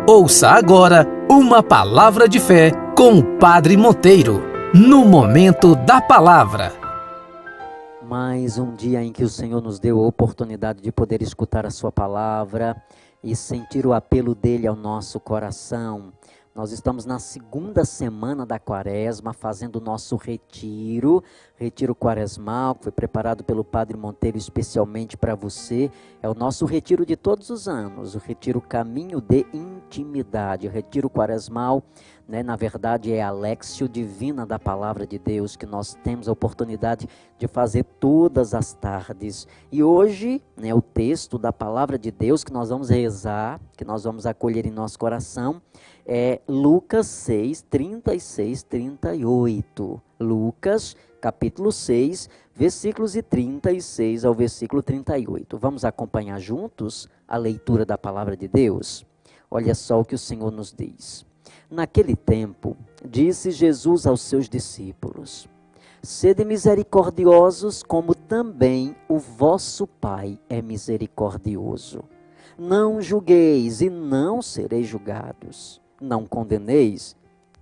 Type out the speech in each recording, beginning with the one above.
Ouça agora uma palavra de fé com o Padre Monteiro, no Momento da Palavra. Mais um dia em que o Senhor nos deu a oportunidade de poder escutar a sua palavra e sentir o apelo dele ao nosso coração. Nós estamos na segunda semana da Quaresma, fazendo o nosso retiro quaresmal, que foi preparado pelo Padre Monteiro especialmente para você. É o nosso retiro de todos os anos, o retiro Caminho de Intimidade, o retiro quaresmal, na verdade é a Léxio Divina da Palavra de Deus, que nós temos a oportunidade de fazer todas as tardes. E hoje, o texto da Palavra de Deus que nós vamos rezar, que nós vamos acolher em nosso coração, é Lucas 6, 36, 38. Lucas, capítulo 6, versículos de 36 ao versículo 38. Vamos acompanhar juntos a leitura da Palavra de Deus? Olha só o que o Senhor nos diz. Naquele tempo, disse Jesus aos seus discípulos: sede misericordiosos, como também o vosso Pai é misericordioso. Não julgueis e não sereis julgados. Não condeneis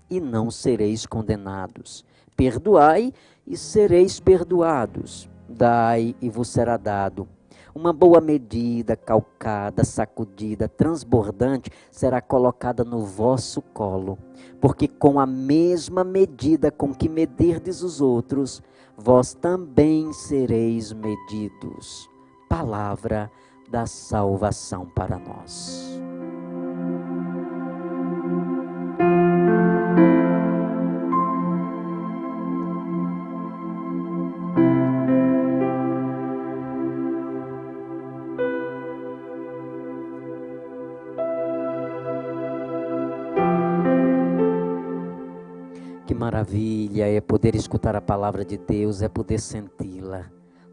e não sereis condenados. Perdoai e sereis perdoados. Dai e vos será dado. Uma boa medida, calcada, sacudida, transbordante, será colocada no vosso colo. Porque com a mesma medida com que medirdes os outros, vós também sereis medidos. Palavra da salvação para nós. Que maravilha é poder escutar a palavra de Deus, é poder senti-la.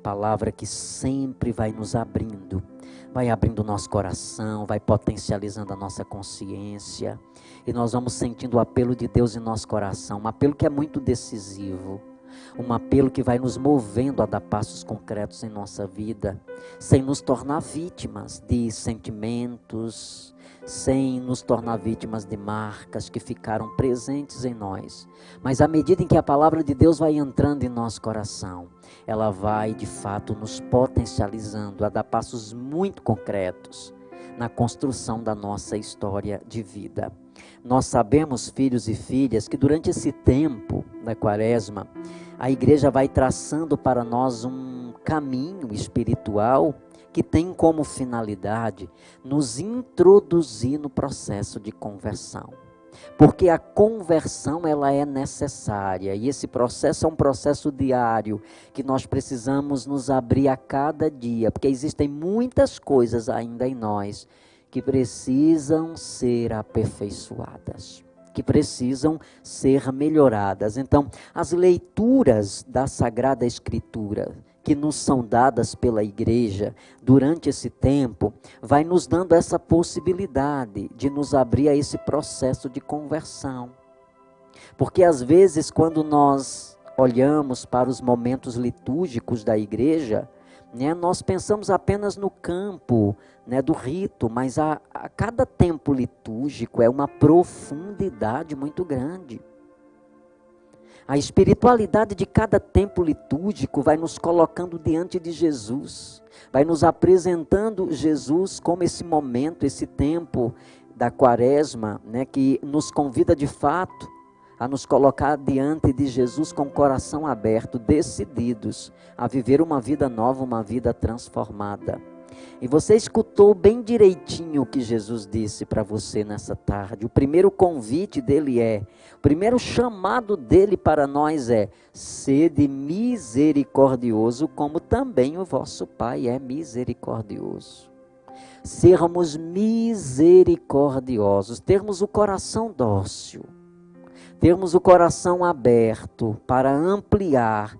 Palavra que sempre vai nos abrindo, vai abrindo o nosso coração, vai potencializando a nossa consciência. E nós vamos sentindo o apelo de Deus em nosso coração, um apelo que é muito decisivo. Um apelo que vai nos movendo a dar passos concretos em nossa vida, sem nos tornar vítimas de sentimentos, sem nos tornar vítimas de marcas que ficaram presentes em nós. Mas à medida em que a palavra de Deus vai entrando em nosso coração, ela vai de fato nos potencializando a dar passos muito concretos na construção da nossa história de vida. Nós sabemos, filhos e filhas, que durante esse tempo da Quaresma, a igreja vai traçando para nós um caminho espiritual que tem como finalidade nos introduzir no processo de conversão. Porque a conversão ela é necessária e esse processo é um processo diário que nós precisamos nos abrir a cada dia, porque existem muitas coisas ainda em nós que precisam ser aperfeiçoadas, que precisam ser melhoradas. Então, as leituras da Sagrada Escritura que nos são dadas pela igreja durante esse tempo, vai nos dando essa possibilidade de nos abrir a esse processo de conversão. Porque às vezes quando nós olhamos para os momentos litúrgicos da igreja, nós pensamos apenas no campo do rito, mas a cada tempo litúrgico é uma profundidade muito grande. A espiritualidade de cada tempo litúrgico vai nos colocando diante de Jesus, vai nos apresentando Jesus como esse momento, esse tempo da Quaresma, que nos convida de fato a nos colocar diante de Jesus com o coração aberto, decididos a viver uma vida nova, uma vida transformada. E você escutou bem direitinho o que Jesus disse para você nessa tarde. O primeiro convite dele o primeiro chamado dele para nós é: sede misericordioso, como também o vosso Pai é misericordioso. Sermos misericordiosos, termos o coração dócil, termos o coração aberto para ampliar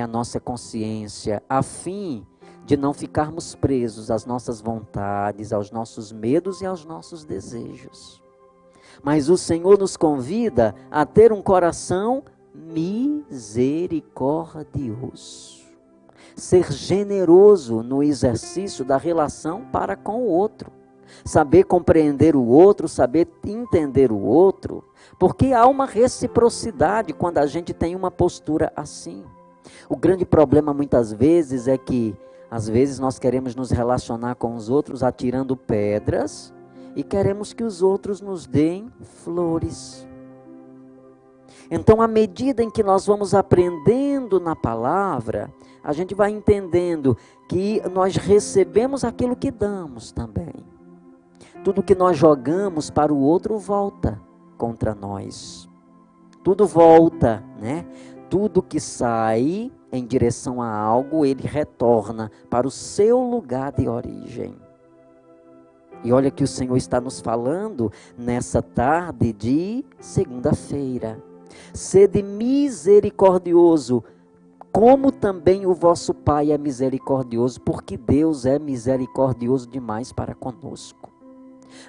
a nossa consciência, a fim de não ficarmos presos às nossas vontades, aos nossos medos e aos nossos desejos. Mas o Senhor nos convida a ter um coração misericordioso. Ser generoso no exercício da relação para com o outro. saber compreender o outro, saber entender o outro, porque há uma reciprocidade quando a gente tem uma postura assim. O grande problema muitas vezes é que, às vezes nós queremos nos relacionar com os outros atirando pedras e queremos que os outros nos deem flores. Então, à medida em que nós vamos aprendendo na palavra, a gente vai entendendo que nós recebemos aquilo que damos também. Tudo que nós jogamos para o outro volta contra nós. Tudo volta, né? Tudo que sai em direção a algo, ele retorna para o seu lugar de origem. E olha que o Senhor está nos falando nessa tarde de segunda-feira. Sede misericordioso, como também o vosso Pai é misericordioso, porque Deus é misericordioso demais para conosco.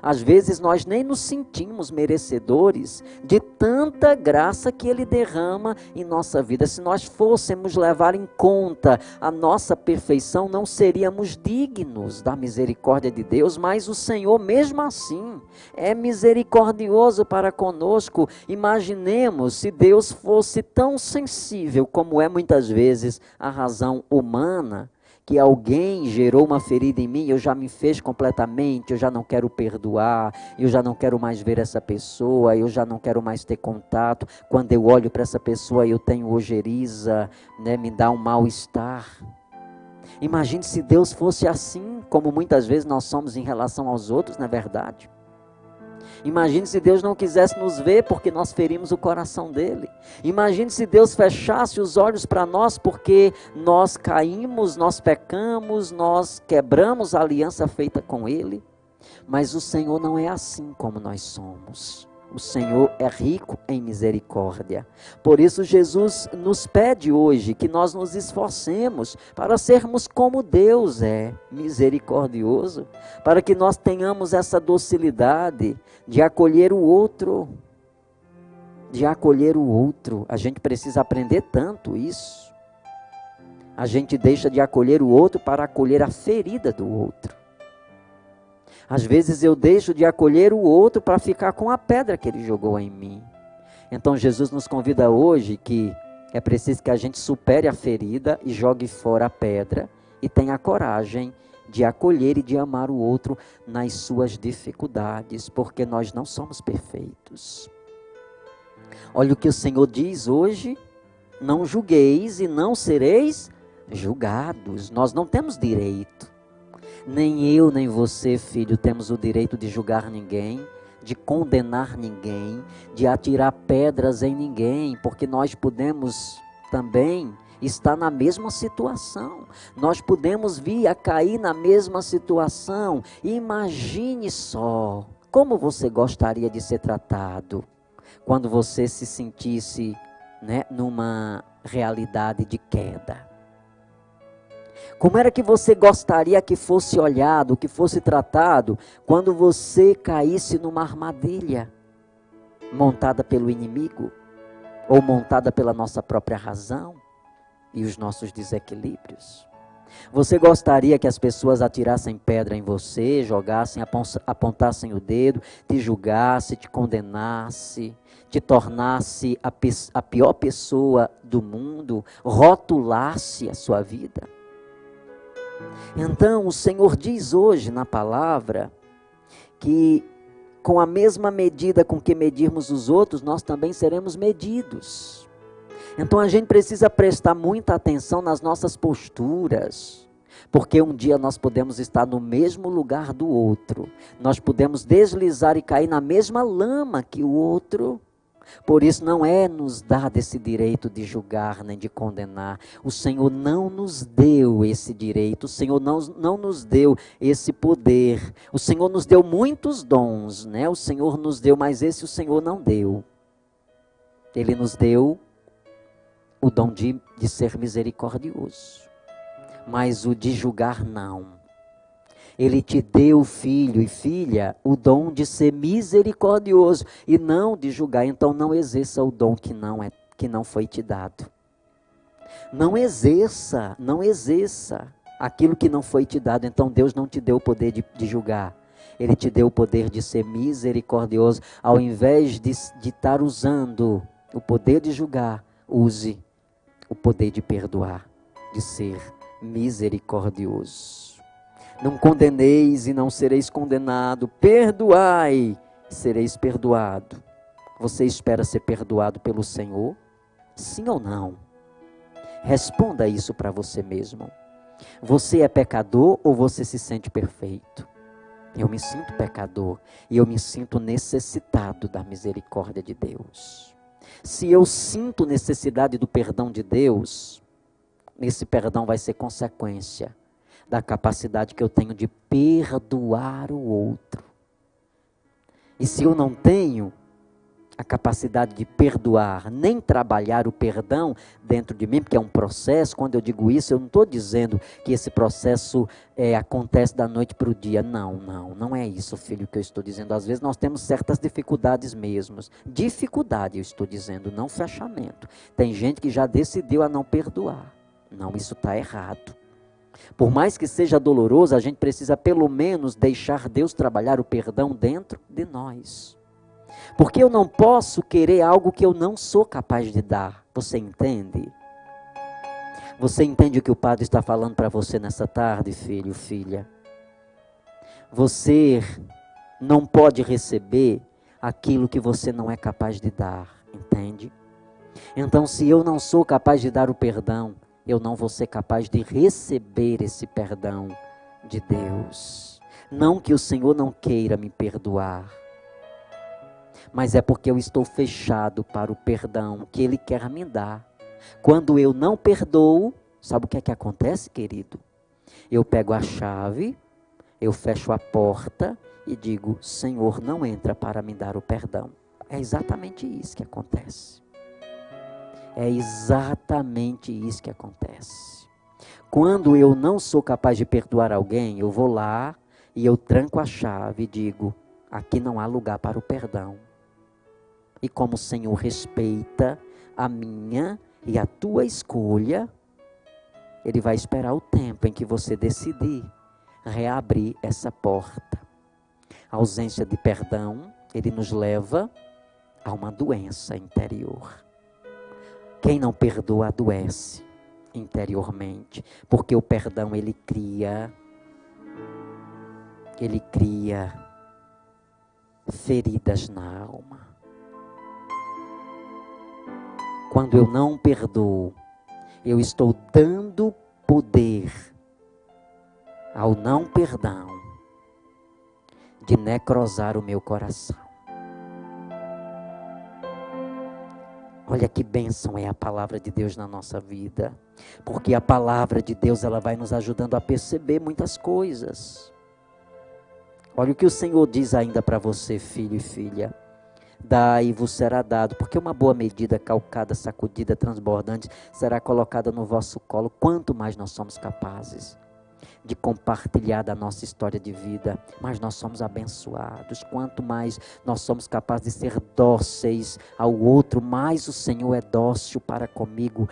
Às vezes nós nem nos sentimos merecedores de tanta graça que Ele derrama em nossa vida. Se nós fôssemos levar em conta a nossa perfeição, não seríamos dignos da misericórdia de Deus, mas o Senhor mesmo assim é misericordioso para conosco. Imaginemos se Deus fosse tão sensível como é muitas vezes a razão humana, que alguém gerou uma ferida em mim, eu já me fez completamente, eu já não quero perdoar, eu já não quero mais ver essa pessoa, eu já não quero mais ter contato. Quando eu olho para essa pessoa, eu tenho ojeriza, né, me dá um mal-estar. Imagine se Deus fosse assim, como muitas vezes nós somos em relação aos outros, não é verdade? Imagine se Deus não quisesse nos ver porque nós ferimos o coração dele. Imagine se Deus fechasse os olhos para nós porque nós caímos, nós pecamos, nós quebramos a aliança feita com ele. Mas o Senhor não é assim como nós somos. O Senhor é rico em misericórdia. Por isso Jesus nos pede hoje que nós nos esforcemos para sermos como Deus é, misericordioso, para que nós tenhamos essa docilidade de acolher o outro. De acolher o outro. A gente precisa aprender tanto isso. A gente deixa de acolher o outro para acolher a ferida do outro. Às vezes eu deixo de acolher o outro para ficar com a pedra que ele jogou em mim. Então Jesus nos convida hoje que é preciso que a gente supere a ferida e jogue fora a pedra e tenha coragem de acolher e de amar o outro nas suas dificuldades, porque nós não somos perfeitos. Olha o que o Senhor diz hoje: não julgueis e não sereis julgados. Nós não temos direito. Nem eu, nem você, filho, temos o direito de julgar ninguém, de condenar ninguém, de atirar pedras em ninguém, porque nós podemos também estar na mesma situação. Nós podemos vir a cair na mesma situação. Imagine só, como você gostaria de ser tratado quando você se sentisse, né, numa realidade de queda. Como era que você gostaria que fosse olhado, que fosse tratado, quando você caísse numa armadilha, montada pelo inimigo, ou montada pela nossa própria razão e os nossos desequilíbrios? Você gostaria que as pessoas atirassem pedra em você, jogassem, apontassem o dedo, te julgassem, te condenassem, te tornasse a pior pessoa do mundo, rotulasse a sua vida? Então o Senhor diz hoje na palavra que com a mesma medida com que medirmos os outros, nós também seremos medidos. Então a gente precisa prestar muita atenção nas nossas posturas, porque um dia nós podemos estar no mesmo lugar do outro, nós podemos deslizar e cair na mesma lama que o outro. Por isso não é nos dado esse direito de julgar nem de condenar. O Senhor não nos deu esse direito, o Senhor não nos deu esse poder. O Senhor nos deu muitos dons, né? O Senhor nos deu, mas esse o Senhor não deu. Ele nos deu o dom de ser misericordioso, mas o de julgar não. Ele te deu, filho e filha, o dom de ser misericordioso e não de julgar. Então não exerça o dom que não foi te dado. Não exerça aquilo que não foi te dado. Então Deus não te deu o poder de julgar. Ele te deu o poder de ser misericordioso. Ao invés de estar usando o poder de julgar, use o poder de perdoar, de ser misericordioso. Não condeneis e não sereis condenado. Perdoai, sereis perdoado. Você espera ser perdoado pelo Senhor? Sim ou não? Responda isso para você mesmo. Você é pecador ou você se sente perfeito? Eu me sinto pecador e eu me sinto necessitado da misericórdia de Deus. Se eu sinto necessidade do perdão de Deus, esse perdão vai ser consequência da capacidade que eu tenho de perdoar o outro. E se eu não tenho a capacidade de perdoar, nem trabalhar o perdão dentro de mim, porque é um processo. Quando eu digo isso, eu não estou dizendo que esse processo acontece da noite para o dia. Não é isso, filho, que eu estou dizendo. Às vezes nós temos certas dificuldades mesmo. Dificuldade, eu estou dizendo, não fechamento. Tem gente que já decidiu a não perdoar. Não, isso está errado. Por mais que seja doloroso, a gente precisa pelo menos deixar Deus trabalhar o perdão dentro de nós. Porque eu não posso querer algo que eu não sou capaz de dar. Você entende? Você entende o que o Padre está falando para você nessa tarde, filho, filha? Você não pode receber aquilo que você não é capaz de dar, entende? Então, se eu não sou capaz de dar o perdão, eu não vou ser capaz de receber esse perdão de Deus. Não que o Senhor não queira me perdoar, mas é porque eu estou fechado para o perdão que Ele quer me dar. Quando eu não perdoo, sabe o que é que acontece, querido? Eu pego a chave, eu fecho a porta e digo, Senhor, não entra para me dar o perdão. É exatamente isso que acontece. É exatamente isso que acontece. Quando eu não sou capaz de perdoar alguém, eu vou lá e eu tranco a chave e digo, aqui não há lugar para o perdão. E como o Senhor respeita a minha e a tua escolha, Ele vai esperar o tempo em que você decidir reabrir essa porta. A ausência de perdão, ele nos leva a uma doença interior. Quem não perdoa adoece interiormente, porque o perdão ele cria feridas na alma. Quando eu não perdoo, eu estou dando poder ao não perdão de necrosar o meu coração. Olha que bênção é a palavra de Deus na nossa vida, porque a palavra de Deus ela vai nos ajudando a perceber muitas coisas. Olha o que o Senhor diz ainda para você, filho e filha. Dai e vos será dado, porque uma boa medida, calcada, sacudida, transbordante, será colocada no vosso colo. Quanto mais nós somos capazes de compartilhar da nossa história de vida, mas nós somos abençoados. Quanto mais nós somos capazes de ser dóceis ao outro, mais o Senhor é dócil para comigo.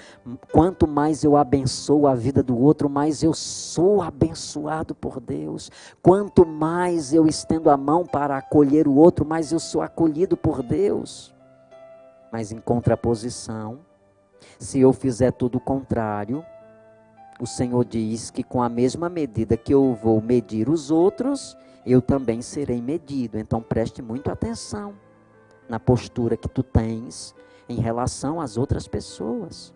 Quanto mais eu abençoo a vida do outro, mais eu sou abençoado por Deus. Quanto mais eu estendo a mão para acolher o outro, mais eu sou acolhido por Deus. Mas em contraposição, se eu fizer tudo o contrário, o Senhor diz que com a mesma medida que eu vou medir os outros, eu também serei medido. Então preste muito atenção na postura que tu tens em relação às outras pessoas.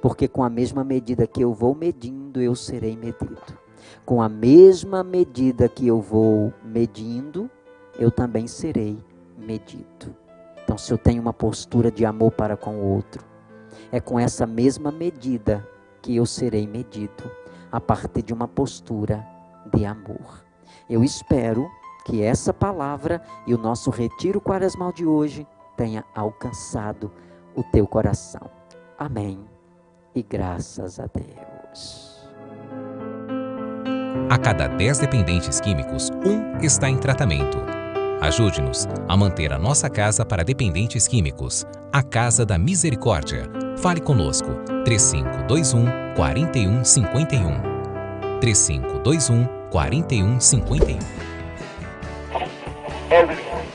Porque com a mesma medida que eu vou medindo, eu serei medido. Com a mesma medida que eu vou medindo, eu também serei medido. Então se eu tenho uma postura de amor para com o outro, é com essa mesma medida que eu serei medido, a partir de uma postura de amor. Eu espero que essa palavra e o nosso retiro quaresmal de hoje tenha alcançado o teu coração. Amém. E graças a Deus. A cada 10 dependentes químicos, 1 está em tratamento. Ajude-nos a manter a nossa casa para dependentes químicos. A Casa da Misericórdia. Fale conosco. 3521-4151. 3521-4151. everyone.